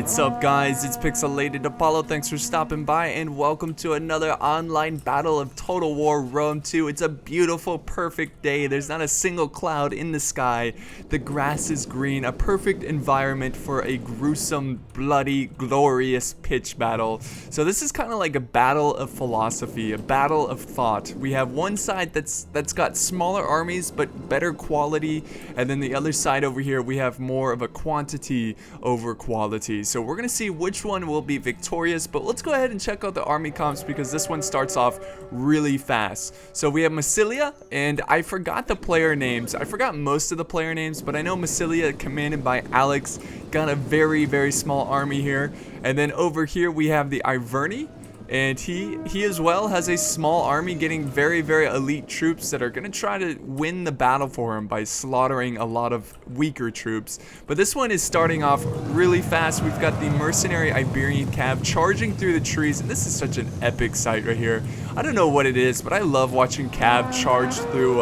What's up, guys? It's Pixelated Apollo. Thanks for stopping by and welcome to another online battle of Total War Rome 2. It's a beautiful, perfect day. There's not a single cloud in the sky. The grass is green, a perfect environment for a gruesome, bloody, glorious pitch battle. So this is kind of like a battle of philosophy, a battle of thought. We have one side that's got smaller armies but better quality, and then the other side over here we have more of a quantity over quality. So we're gonna see which one will be victorious, but let's go ahead and check out the army comps because this one starts off really fast. So we have Massilia, and I forgot the player names. I forgot most of the player names, but I know Massilia, commanded by Alex, got a very, very small army here. And then over here we have the Iberian, and he as well has a small army getting very, very elite troops that are going to try to win the battle for him by slaughtering a lot of weaker troops. But this one is starting off really fast. We've got the Mercenary Iberian cav charging through the trees, and this is such an epic sight right here. I don't know what it is, but I love watching cav charge through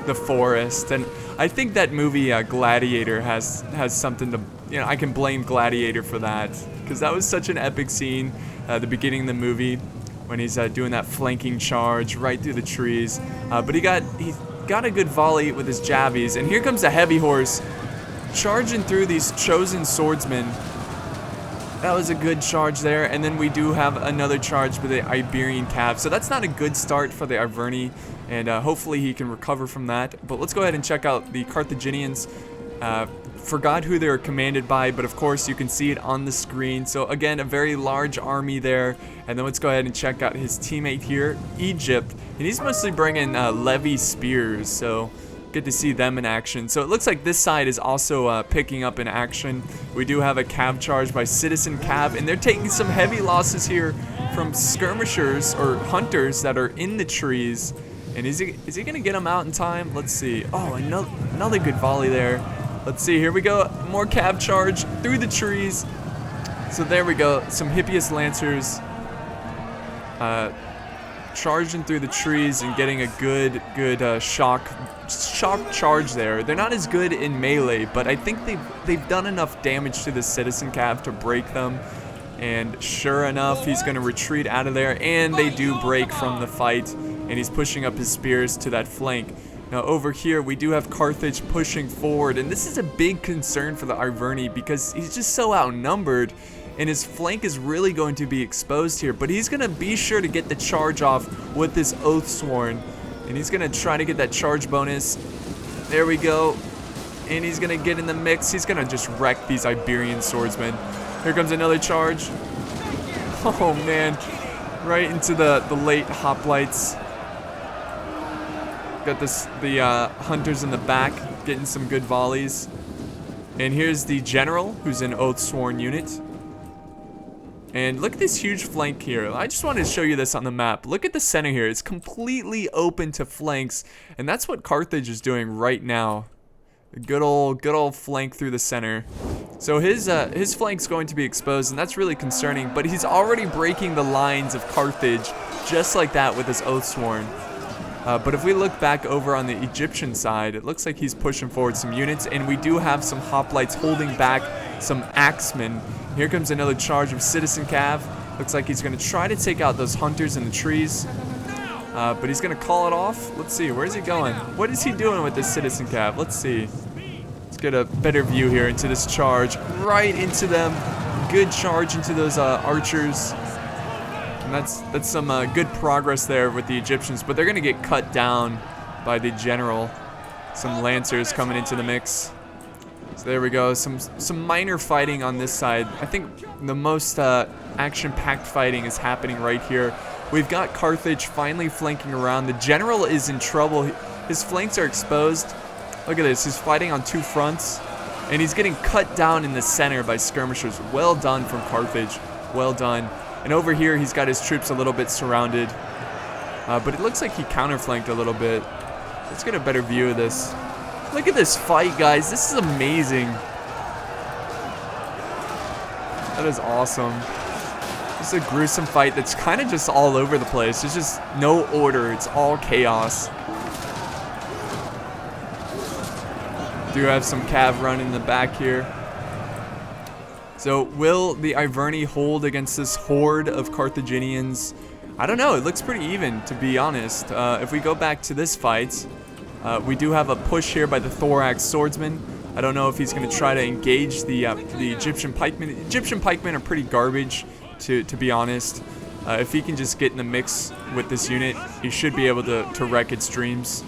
the forest. And I think that movie Gladiator has something to, you know, I can blame Gladiator for that, because that was such an epic scene. The beginning of the movie when he's doing that flanking charge right through the trees, but he got a good volley with his jabbies, and here comes a heavy horse charging through these chosen swordsmen. That was a good charge there, and then we do have another charge with the Iberian cav, so that's not a good start for the Iberian, and hopefully he can recover from that. But let's go ahead and check out the Carthaginians. Forgot who they were commanded by, but of course you can see it on the screen. So again, a very large army there. And then let's go ahead and check out his teammate here, Egypt, and he's mostly bringing levy spears, so good to see them in action. So it looks like this side is also picking up in action. We do have a cav charge by Citizen Cav, and they're taking some heavy losses here from skirmishers or hunters that are in the trees. And is he gonna get them out in time? Let's see. Oh, another good volley there. Let's see, here we go, more cav charge through the trees. So there we go, some Hippias Lancers charging through the trees and getting a good shock charge there. They're not as good in melee, but I think they've done enough damage to the Citizen Cav to break them. And sure enough, he's gonna retreat out of there, and they do break from the fight, and he's pushing up his spears to that flank. Now over here we do have Carthage pushing forward, and this is a big concern for the Iberian because he's just so outnumbered and his flank is really going to be exposed here. But he's going to be sure to get the charge off with this Oathsworn, and he's going to try to get that charge bonus. There we go, and he's going to get in the mix. He's going to just wreck these Iberian swordsmen. Here comes another charge. Oh man, right into the late Hoplites. Got the hunters in the back getting some good volleys. And here's the general who's an Oathsworn unit. And look at this huge flank here. I just wanted to show you this on the map. Look at the center here. It's completely open to flanks, and that's what Carthage is doing right now. A good old flank through the center. So his flank's going to be exposed, and that's really concerning, but he's already breaking the lines of Carthage just like that with his Oathsworn. But if we look back over on the Egyptian side, it looks like he's pushing forward some units, and we do have some Hoplites holding back some Axemen. Here comes another charge of Citizen Cav. Looks like he's going to try to take out those hunters in the trees, but he's going to call it off. Let's see, where's he going? What is he doing with this Citizen Cav? Let's see. Let's get a better view here into this charge. Right into them. Good charge into those archers. And that's some good progress there with the Egyptians, but they're going to get cut down by the general. Some Lancers coming into the mix. So there we go, some minor fighting on this side. I think the most action-packed fighting is happening right here. We've got Carthage finally flanking around. The general is in trouble. His flanks are exposed. Look at this, he's fighting on two fronts, and he's getting cut down in the center by skirmishers. Well done from Carthage, well done. And over here, he's got his troops a little bit surrounded. But it looks like he counterflanked a little bit. Let's get a better view of this. Look at this fight, guys. This is amazing. That is awesome. This is a gruesome fight that's kind of just all over the place. There's just no order. It's all chaos. Do have some cav run in the back here. So will the Iverni hold against this horde of Carthaginians? I don't know. It looks pretty even, to be honest. If we go back to this fight, we do have a push here by the Thorax Swordsmen. I don't know if he's going to try to engage the Egyptian pikemen. Egyptian pikemen are pretty garbage, to be honest. If he can just get in the mix with this unit, he should be able to wreck its dreams.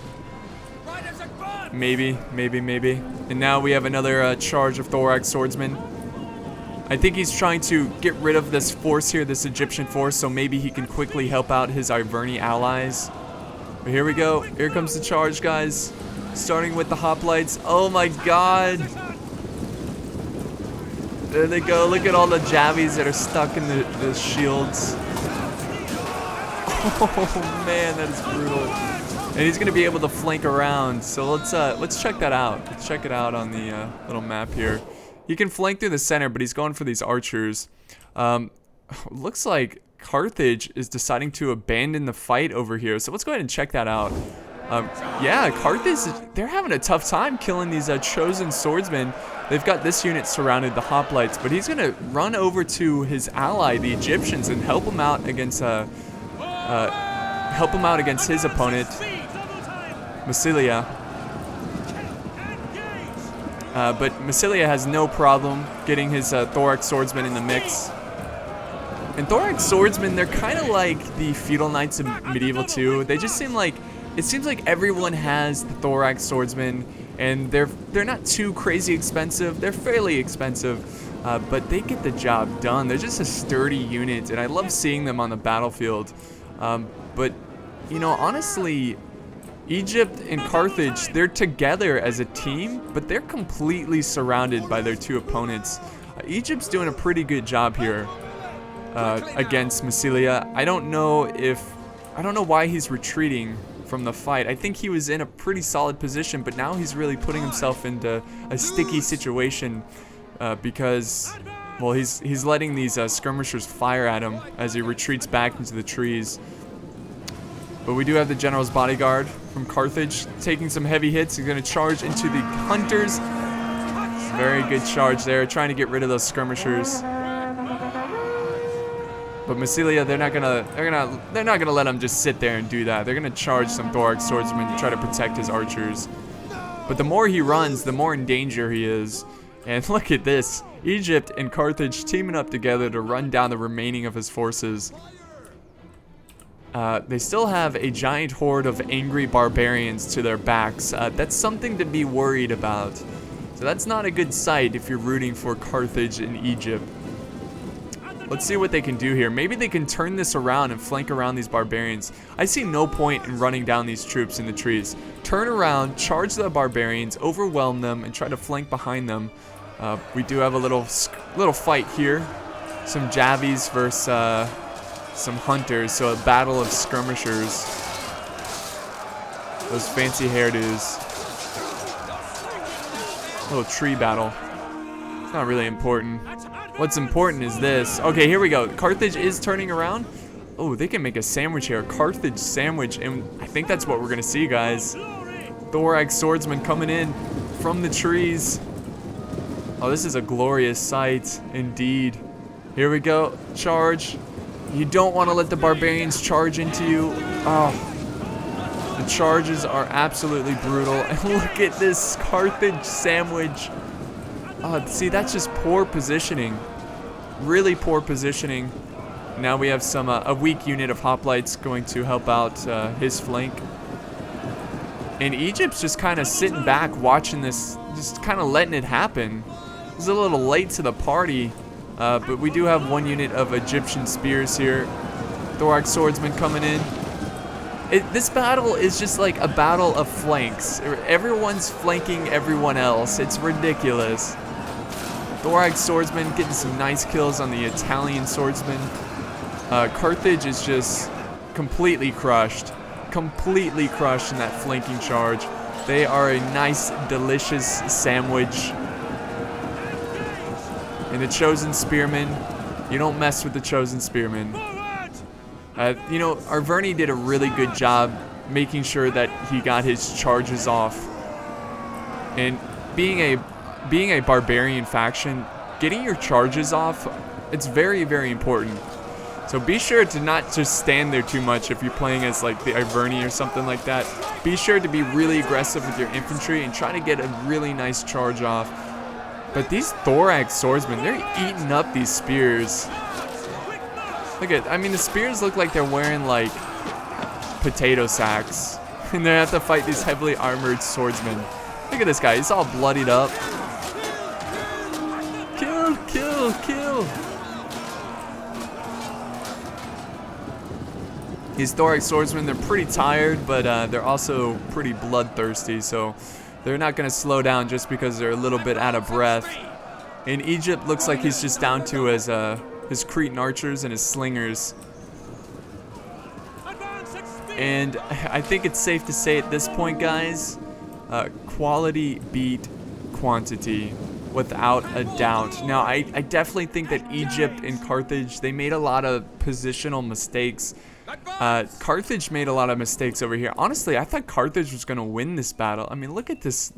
Maybe. And now we have another charge of Thorax Swordsmen. I think he's trying to get rid of this force here, this Egyptian force, so maybe he can quickly help out his Iverni allies. But here we go. Here comes the charge, guys. Starting with the Hoplites. Oh my god. There they go. Look at all the jabbies that are stuck in the shields. Oh man, that is brutal. And he's gonna be able to flank around. So let's check that out. Let's check it out on the little map here. He can flank through the center, but he's going for these archers. Looks like Carthage is deciding to abandon the fight over here. So let's go ahead and check that out. Yeah, Carthage, they're having a tough time killing these chosen swordsmen. They've got this unit surrounded, the Hoplites, but he's gonna run over to his ally, the Egyptians, and help him out against his opponent, Massilia. But Massilia has no problem getting his Thorax Swordsmen in the mix. And Thorax Swordsmen, they're kind of like the Feudal Knights of Medieval 2. They just seem like, it seems like everyone has the Thorax Swordsmen, and they're not too crazy expensive. They're fairly expensive, but they get the job done. They're just a sturdy unit, and I love seeing them on the battlefield. But, you know, honestly, Egypt and Carthage, they're together as a team, but they're completely surrounded by their two opponents. Egypt's doing a pretty good job here against Massilia. I don't know why he's retreating from the fight. I think he was in a pretty solid position, but now he's really putting himself into a sticky situation because, well, he's letting these skirmishers fire at him as he retreats back into the trees. But we do have the general's bodyguard from Carthage taking some heavy hits. He's going to charge into the hunters. Very good charge there, trying to get rid of those skirmishers. But Massilia, they're not gonna let him just sit there and do that. They're gonna charge some Thorax Swordsmen to try to protect his archers. But the more he runs, the more in danger he is. And look at this, Egypt and Carthage teaming up together to run down the remaining of his forces. They still have a giant horde of angry barbarians to their backs. That's something to be worried about. So that's not a good sight if you're rooting for Carthage and Egypt. Let's see what they can do here. Maybe they can turn this around and flank around these barbarians. I see no point in running down these troops in the trees. Turn around, charge the barbarians, overwhelm them, and try to flank behind them. We do have a little fight here. Some Javies versus some hunters, so a battle of skirmishers. Those fancy hairdos. Little tree battle. It's not really important. What's important is this. Okay, here we go. Carthage is turning around. Oh, they can make a sandwich here. Carthage sandwich, and I think that's what we're gonna see, guys. Thorax Swordsman coming in from the trees. Oh, this is a glorious sight, indeed. Here we go. Charge. You don't want to let the barbarians charge into you. Oh, the charges are absolutely brutal. And look at this Carthage sandwich. Oh, see, that's just poor positioning. Really poor positioning. Now we have some a weak unit of Hoplites going to help out his flank. And Egypt's just kind of sitting back watching this, just kind of letting it happen. It's a little late to the party. But we do have one unit of Egyptian spears here. Thorax Swordsman coming in. This battle is just like a battle of flanks. Everyone's flanking everyone else. It's ridiculous. Thorax Swordsman getting some nice kills on the Italian swordsman. Carthage is just completely crushed. Completely crushed in that flanking charge. They are a nice, delicious sandwich. And the chosen spearmen, you don't mess with the chosen spearmen. You know, Iverni did a really good job making sure that he got his charges off. And being a barbarian faction, getting your charges off, it's very, very important. So be sure to not just stand there too much if you're playing as like the Iberian or something like that. Be sure to be really aggressive with your infantry and try to get a really nice charge off. But these Thorax swordsmen, they're eating up these spears. Look at, I mean, the spears look like they're wearing like potato sacks. And they have to fight these heavily armored swordsmen. Look at this guy, he's all bloodied up. Kill, kill, kill. These Thorax swordsmen, they're pretty tired, but they're also pretty bloodthirsty, so they're not going to slow down just because they're a little bit out of breath. In Egypt, looks like he's just down to his Cretan archers and his slingers. And I think it's safe to say at this point, guys, quality beat quantity without a doubt. Now, I definitely think that Egypt and Carthage, they made a lot of positional mistakes. Carthage made a lot of mistakes over here. Honestly, I thought Carthage was going to win this battle. I mean, look at this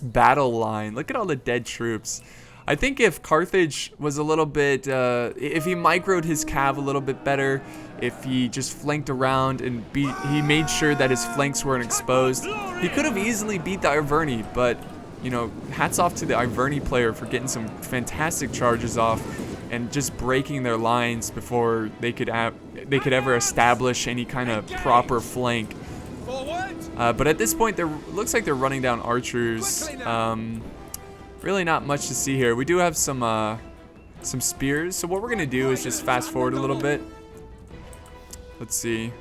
battle line. Look at all the dead troops. I think if Carthage was a little bit, if he microed his cav a little bit better, if he just flanked around and he made sure that his flanks weren't exposed, he could have easily beat the Iberian. But, you know, hats off to the Iberian player for getting some fantastic charges off and just breaking their lines before they could ever establish any kind of proper flank. But at this point, looks like they're running down archers. Really not much to see here. We do have some spears. So what we're gonna do is just fast forward a little bit. Let's see.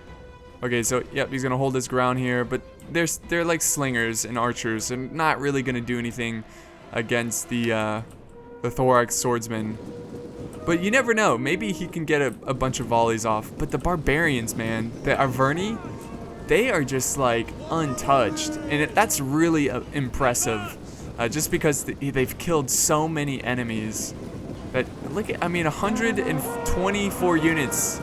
Okay, so yep, he's gonna hold his ground here, but they're like slingers and archers, and not really gonna do anything against the Thorax swordsman. But you never know. Maybe he can get a bunch of volleys off. But the barbarians, man, the Iberian, they are just like untouched, and that's really impressive. Just because they've killed so many enemies. That look at, I mean, 124 units,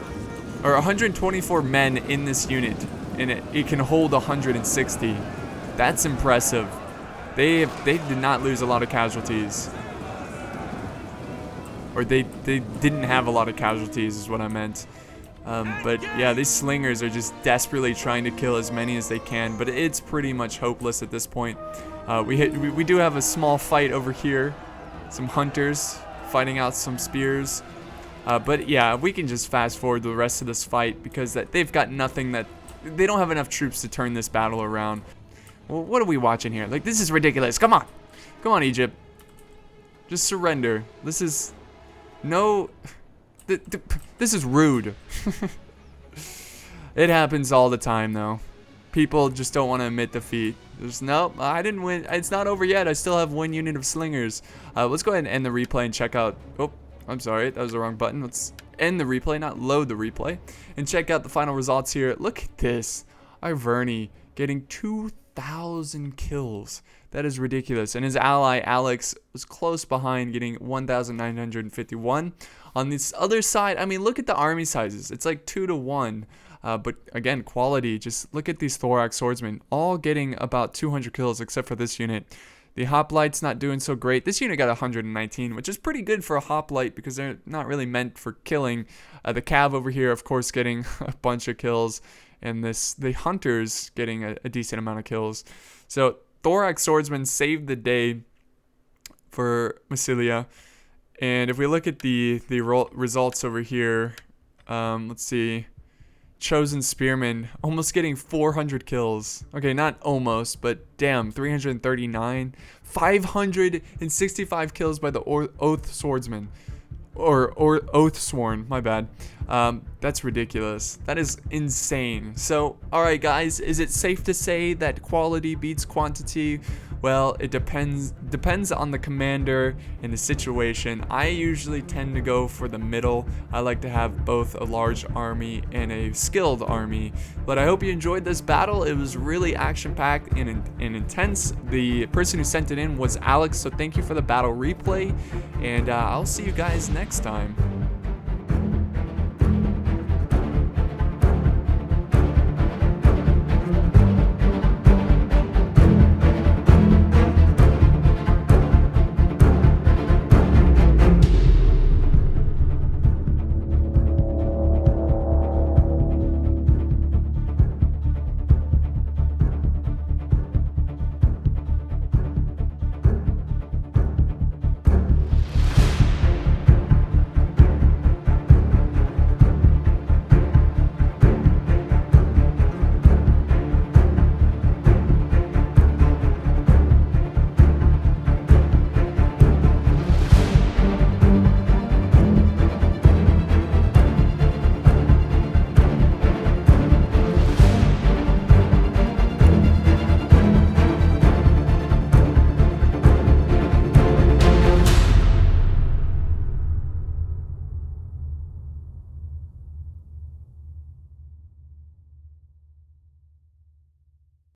or 124 men in this unit, and it can hold 160. That's impressive. They did not lose a lot of casualties. Or they didn't have a lot of casualties is what I meant. But yeah, these slingers are just desperately trying to kill as many as they can, but it's pretty much hopeless at this point. We do have a small fight over here. Some hunters fighting out some spears. But yeah, we can just fast forward the rest of this fight because they've got nothing they don't have enough troops to turn this battle around. Well, what are we watching here? Like, this is ridiculous. Come on. Come on, Egypt. Just surrender. This is... No, this is rude. It happens all the time, though. People just don't want to admit defeat. There's nope, I didn't win. It's not over yet. I still have one unit of slingers. Let's go ahead and end the replay and check out. Oh, I'm sorry, that was the wrong button. Let's end the replay, not load the replay, and check out the final results here. Look at this, Iberian getting 2,000 kills. That is ridiculous. And his ally, Alex, was close behind, getting 1,951. On this other side, I mean, look at the army sizes. It's like 2 to 1. But again, quality. Just look at these Thorax swordsmen, all getting about 200 kills, except for this unit. The Hoplites not doing so great. This unit got 119, which is pretty good for a Hoplite because they're not really meant for killing. The Cav over here, of course, getting a bunch of kills. And the Hunters getting a decent amount of kills. So Thorax swordsmen saved the day for Massilia. And if we look at the results over here, let's see. Chosen Spearmen almost getting 400 kills. Okay, not almost, but damn, 339. 565 kills by the Oath Swordsman. Or Oath Sworn, my bad. That's ridiculous. That is insane. So, alright guys, is it safe to say that quality beats quantity? Well, it depends on the commander and the situation. I usually tend to go for the middle. I like to have both a large army and a skilled army. But I hope you enjoyed this battle. It was really action-packed and intense. The person who sent it in was Alex, so thank you for the battle replay. And I'll see you guys next time.